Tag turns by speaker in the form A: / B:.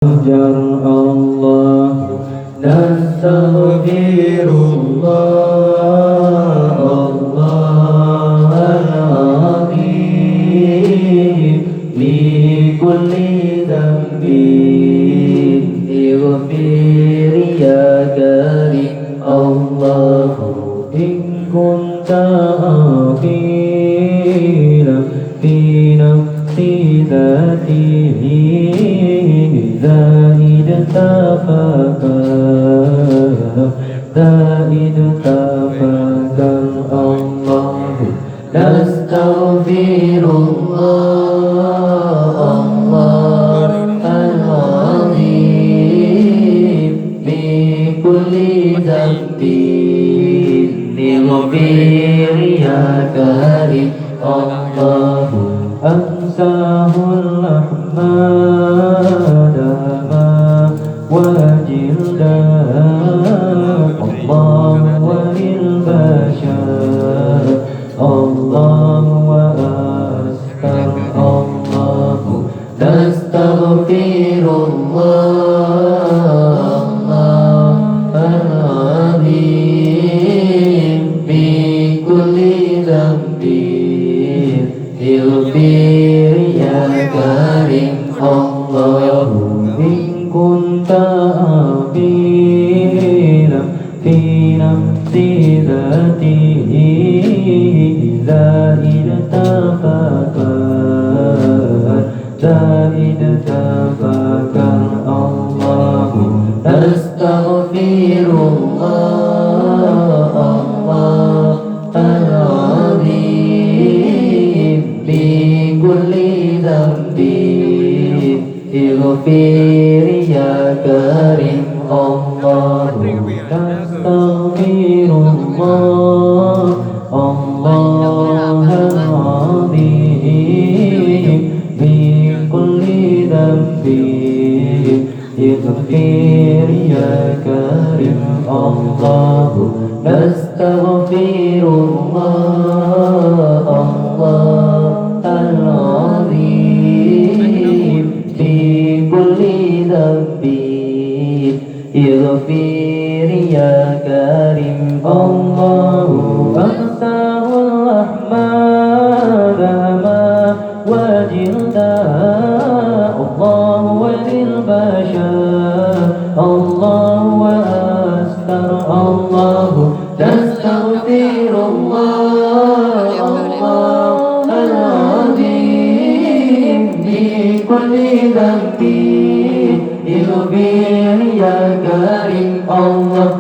A: Allah nastaghfirullah Allah al-azim min kulli dhanbin ighfir ya karim Allah in kunta akhira fi nafsi dhatihi زائد تفكر الله نستغفر الله الله العظيم من كل ذنب اغفر يا كريم الله أنساه الرحمن وجلدا الله وللبشر الله وأستر الله نستغفر الله العظيم بكل ذنب اغفر يا كريم الله إن كنت أخيرا في نفس ذاته زائد تفكر الله نستغفر الله الله العظيم بكل ذنب اغفر يا كريم الله نستغفر الله الله العظيم من كل ذنب اغفر يا كريم الله نستغفر الله الله العظيم في كل ذنب اغفر يا كريم الله أنساه الرحمن وجلدا الله وللبشر الله وأستر الله نستغفر الله الله العظيم بكل ذنب اغفر يا كريم الله